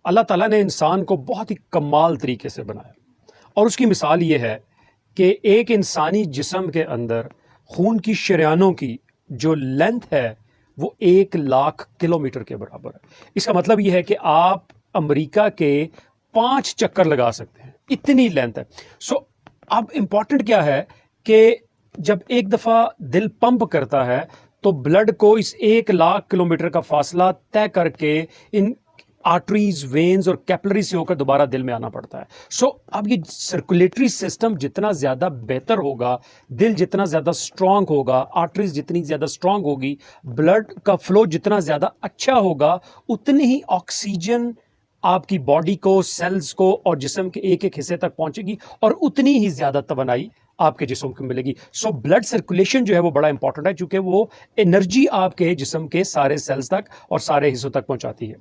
अल्लाह ताला ने इंसान को बहुत ही कमाल तरीके से बनाया और उसकी मिसाल ये है कि एक इंसानी जिस्म के अंदर खून की शरियानों की जो लेंथ है वो 1 लाख किलोमीटर के बराबर है। इसका मतलब ये है कि आप अमेरिका के 5 चक्कर लगा सकते हैं, इतनी लेंथ है। सो अब इंपॉर्टेंट क्या है कि जब एक दफ़ा दिल पंप करता है तो ब्लड को इस 1 लाख किलोमीटर का फासला तय करके इन आर्टरीज, वेन्स और कैपिलरी से होकर दोबारा दिल में आना पड़ता है। सो अब ये सर्कुलेटरी सिस्टम जितना ज्यादा बेहतर होगा, दिल जितना ज्यादा स्ट्रांग होगा, आर्टरीज जितनी ज्यादा स्ट्रांग होगी, ब्लड का फ्लो जितना ज्यादा अच्छा होगा, उतनी ही ऑक्सीजन आपकी बॉडी को, सेल्स को और जिस्म के एक एक हिस्से तक पहुंचेगी और उतनी ही ज्यादा तवानाई आपके जिस्म को मिलेगी। सो ब्लड सर्कुलेशन जो है वो बड़ा इंपॉर्टेंट है, क्योंकि वो एनर्जी आपके जिस्म के सारे सेल्स तक और सारे हिस्सों तक पहुंचाती है।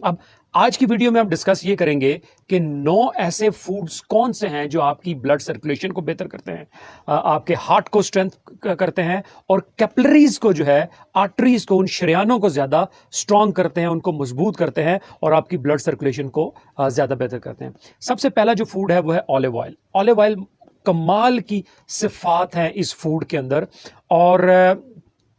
अब आज की वीडियो में हम डिस्कस ये करेंगे कि 9 ऐसे फूड्स कौन से हैं जो आपकी ब्लड सर्कुलेशन को बेहतर करते हैं, आपके हार्ट को स्ट्रेंथ करते हैं और कैपिलरीज को जो है, आर्टरीज को, उन शरियानों को ज्यादा स्ट्रांग करते हैं, उनको मजबूत करते हैं और आपकी ब्लड सर्कुलेशन को ज्यादा बेहतर करते हैं। सबसे पहला जो फूड है वो है ऑलिव ऑयल। ऑलिव ऑयल कमाल की सिफात हैं इस फूड के अंदर और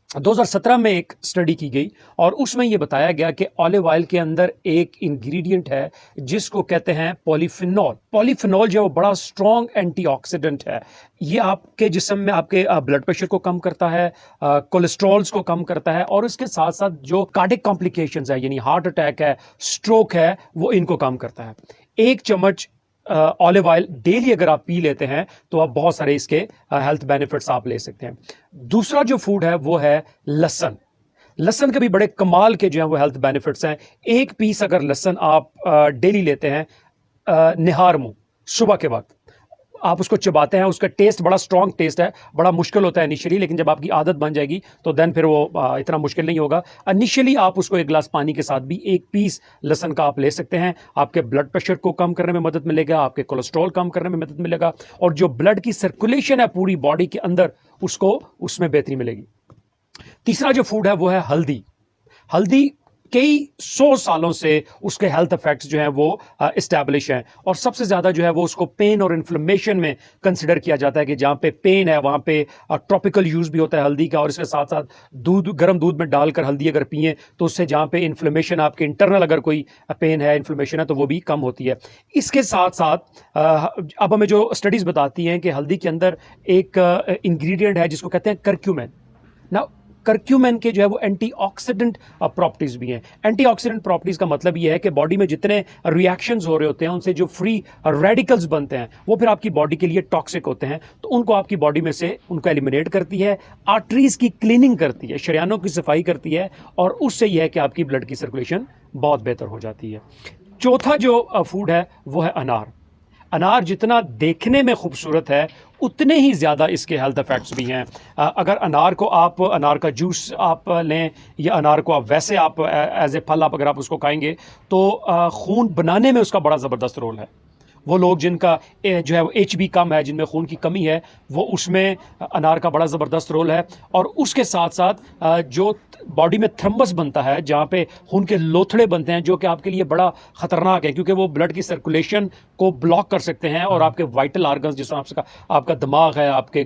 2017 में एक स्टडी की गई और उसमें यह बताया गया कि ऑलिव ऑयल के अंदर एक इंग्रेडिएंट है जिसको कहते हैं पॉलीफिनॉल। पॉलीफिनॉल जो है वो बड़ा स्ट्रॉन्ग एंटीऑक्सीडेंट है। ये आपके जिस्म में आपके ब्लड प्रेशर को कम करता है, कोलेस्ट्रॉल्स को कम करता है और इसके साथ साथ जो कार्डियक कॉम्प्लिकेशंस है, यानी हार्ट अटैक है, स्ट्रोक है, वो इनको कम करता है। 1 चम्मच ऑलिव ऑयल डेली अगर आप पी लेते हैं तो आप बहुत सारे इसके हेल्थ बेनिफिट्स आप ले सकते हैं। दूसरा जो फूड है वो है लहसुन। लहसुन के भी बड़े कमाल के जो है वो हेल्थ बेनिफिट्स हैं। 1 पीस अगर लहसुन आप डेली लेते हैं निहार मुंह सुबह के वक्त, आप उसको चबाते हैं, उसका टेस्ट बड़ा स्ट्रॉन्ग टेस्ट है, बड़ा मुश्किल होता है इनिशियली, लेकिन जब आपकी आदत बन जाएगी तो देन फिर वो इतना मुश्किल नहीं होगा। इनिशियली आप उसको 1 गिलास पानी के साथ भी 1 पीस लहसुन का आप ले सकते हैं। आपके ब्लड प्रेशर को कम करने में मदद मिलेगा, आपके कोलेस्ट्रॉल कम करने में मदद मिलेगा और जो ब्लड की सर्कुलेशन है पूरी बॉडी के अंदर, उसको उसमें बेहतरी मिलेगी। तीसरा जो फूड है वो है हल्दी। हल्दी कई 100 सालों से उसके हेल्थ इफेक्ट्स जो हैं वो इस्टेब्लिश हैं और सबसे ज्यादा जो है वो उसको पेन और इन्फ्लेमेशन में कंसिडर किया जाता है कि जहां पे पेन है वहां पे टॉपिकल यूज भी होता है हल्दी का और इसके साथ साथ गर्म दूध में डालकर हल्दी अगर पिए तो उससे जहां पे इन्फ्लेमेशन, आपके इंटरनल अगर कोई पेन है, इन्फ्लेमेशन है, तो वो भी कम होती है। इसके साथ साथ अब हमें जो स्टडीज बताती हैं कि हल्दी के अंदर एक इंग्रेडिएंट है जिसको कहते हैं करक्यूमिन। ना करक्यूमिन के जो है वो एंटीऑक्सीडेंट प्रॉपर्टीज भी हैं। एंटीऑक्सीडेंट प्रॉपर्टीज का मतलब ये है कि बॉडी में जितने रिएक्शंस हो रहे होते हैं उनसे जो फ्री रेडिकल्स बनते हैं वो फिर आपकी बॉडी के लिए टॉक्सिक होते हैं, तो उनको आपकी बॉडी में से उनको एलिमिनेट करती है, आर्टरीज की क्लीनिंग करती है, शरियानों की सफाई करती है और उससे यह है कि आपकी ब्लड की सर्कुलेशन बहुत बेहतर हो जाती है। चौथा जो फूड है वो है अनार। अनार जितना देखने में खूबसूरत है उतने ही ज़्यादा इसके हेल्थ इफेक्ट्स भी हैं। अगर अनार का जूस आप लें या अनार को आप वैसे आप एज ए फल आप अगर आप उसको खाएंगे तो खून बनाने में उसका बड़ा ज़बरदस्त रोल है। वो लोग जिनका जो है वो HB कम है, जिनमें खून की कमी है, वो उसमें अनार का बड़ा ज़बरदस्त रोल है। और उसके साथ साथ जो बॉडी में थ्रम्बस बनता है, जहाँ पे खून के लोथड़े बनते हैं, जो कि आपके लिए बड़ा ख़तरनाक है क्योंकि वो ब्लड की सर्कुलेशन को ब्लॉक कर सकते हैं और आपके वाइटल आर्गन्स, जिसमें आपका दिमाग है, आपके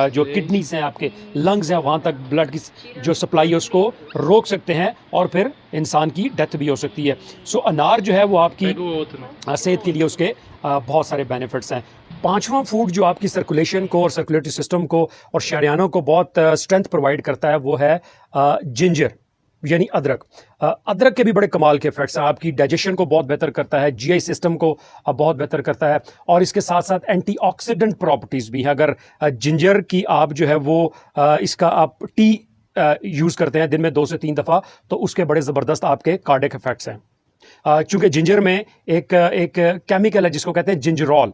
जो किडनीज हैं, आपके लंग्स हैं, वहाँ तक ब्लड की जो सप्लाई है उसको रोक सकते हैं और फिर इंसान की डेथ भी हो सकती है। सो अनार जो है वो आपकी सेहत के लिए उसके बहुत सारे बेनिफिट्स हैं। पांचवा फूड जो आपकी सर्कुलेशन को और सर्कुलेटरी सिस्टम को और शरियानों को बहुत स्ट्रेंथ प्रोवाइड करता है वो है जिंजर, यानी अदरक। अदरक के भी बड़े कमाल के इफेक्ट्स हैं। आपकी डाइजेशन को बहुत बेहतर करता है, GI सिस्टम को बहुत बेहतर करता है और इसके साथ साथ एंटीऑक्सीडेंट प्रॉपर्टीज भी हैं। अगर जिंजर की आप जो है वो इसका आप टी यूज करते हैं दिन में 2 से 3 दफा, तो उसके बड़े जबरदस्त आपके कार्डियक इफेक्ट्स हैं। चूंकि जिंजर में एक केमिकल है जिसको कहते हैं जिंजरॉल,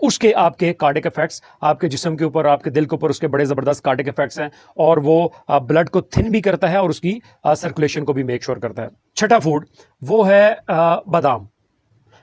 उसके आपके कार्डियक इफेक्ट्स आपके जिस्म के ऊपर, आपके दिल के ऊपर उसके बड़े जबरदस्त कार्डियक इफेक्ट्स हैं और वो ब्लड को थिन भी करता है और उसकी सर्कुलेशन को भी मेक श्योर करता है। छठा फूड वो है बादाम।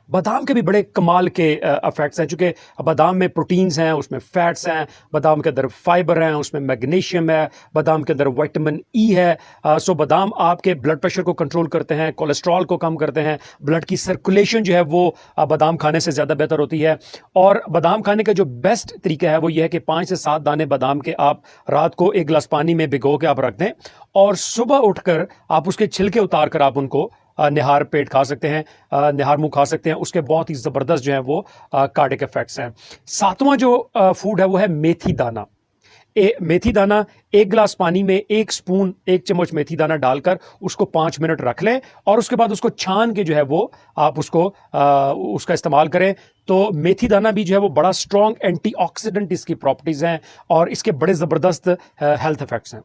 बादाम के भी बड़े कमाल के इफेक्ट्स हैं, चूँकि बादाम में प्रोटीन्स हैं, उसमें फैट्स हैं, बादाम के अंदर फाइबर हैं, उसमें मैग्नीशियम है, बादाम के अंदर विटामिन ई है। सो बादाम आपके ब्लड प्रेशर को कंट्रोल करते हैं, कोलेस्ट्रॉल को कम करते हैं, ब्लड की सर्कुलेशन जो है वो बादाम खाने से ज़्यादा बेहतर होती है। और बादाम खाने का जो बेस्ट तरीका है वो ये है कि 5 से 7 दाने बादाम के आप रात को 1 गिलास पानी में भिगो के आप रख दें, और सुबह उठकर आप उसके छिलके उतार कर आप उनको निहार पेट खा सकते हैं, निहार मुंह खा सकते हैं। उसके बहुत ही ज़बरदस्त जो है वो कार्डिक इफेक्ट्स हैं। 7वां जो फूड है वो है मेथी दाना। मेथी दाना 1 गिलास पानी में 1 स्पून 1 चम्मच मेथी दाना डालकर उसको 5 मिनट रख लें, और उसके बाद उसको छान के जो है वो आप उसका इस्तेमाल करें। तो मेथी दाना भी जो है वो बड़ा स्ट्रॉन्ग एंटीऑक्सीडेंट इसकी प्रॉपर्टीज़ हैं, और इसके बड़े ज़बरदस्त हेल्थ इफेक्ट्स हैं।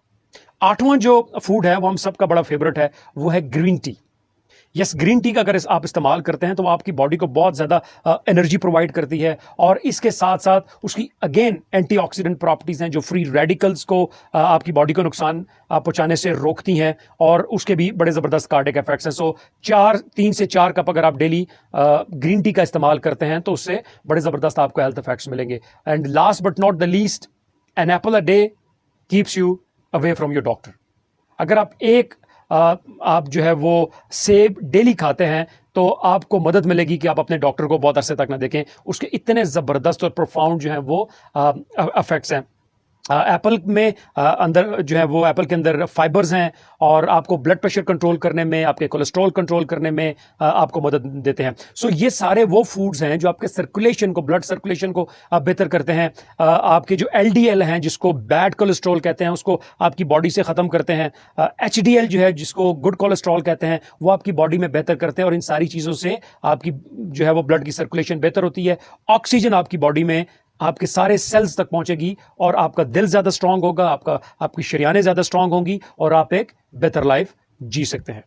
8वां जो फूड है वो हम सबका बड़ा फेवरेट है, वो है green tea. Yes, green tea का अगर आप इस्तेमाल करते हैं तो आपकी बॉडी को बहुत ज़्यादा एनर्जी प्रोवाइड करती है, और इसके साथ साथ उसकी अगेन एंटीऑक्सीडेंट प्रॉपर्टीज़ हैं जो फ्री रेडिकल्स को आपकी बॉडी को नुकसान पहुंचाने से रोकती हैं, और उसके भी बड़े ज़बरदस्त कार्डिक इफेक्ट्स हैं। सो 3 से 4 कप अगर आप डेली ग्रीन टी का इस्तेमाल करते हैं तो उससे बड़े ज़बरदस्त आपको हेल्थ इफेक्ट्स मिलेंगे। And last but not the least, an apple a day keeps you away from your doctor. अगर आप जो है वो सेब डेली खाते हैं तो आपको मदद मिलेगी कि आप अपने डॉक्टर को बहुत अरसे तक ना देखें। उसके इतने ज़बरदस्त और प्रोफाउंड जो है वो इफेक्ट्स हैं। एप्पल में अंदर जो है वो एप्पल के अंदर फाइबर्स हैं, और आपको ब्लड प्रेशर कंट्रोल करने में, आपके कोलेस्ट्रॉल कंट्रोल करने में आपको मदद देते हैं। सो ये सारे वो फूड्स हैं जो आपके सर्कुलेशन को, ब्लड सर्कुलेशन को बेहतर करते हैं। आपके जो एलडीएल हैं जिसको बैड कोलेस्ट्रॉल कहते हैं उसको आपकी बॉडी से ख़त्म करते हैं। एचडीएल जो है जिसको गुड कोलेस्ट्रॉल कहते हैं वो आपकी बॉडी में बेहतर करते हैं, और इन सारी चीज़ों से आपकी जो है वो ब्लड की सर्कुलेशन बेहतर होती है। ऑक्सीजन आपकी बॉडी में आपके सारे सेल्स तक पहुंचेगी, और आपका दिल ज़्यादा स्ट्रांग होगा, आपकी शरीयानें ज़्यादा स्ट्रांग होंगी, और आप एक बेहतर लाइफ जी सकते हैं।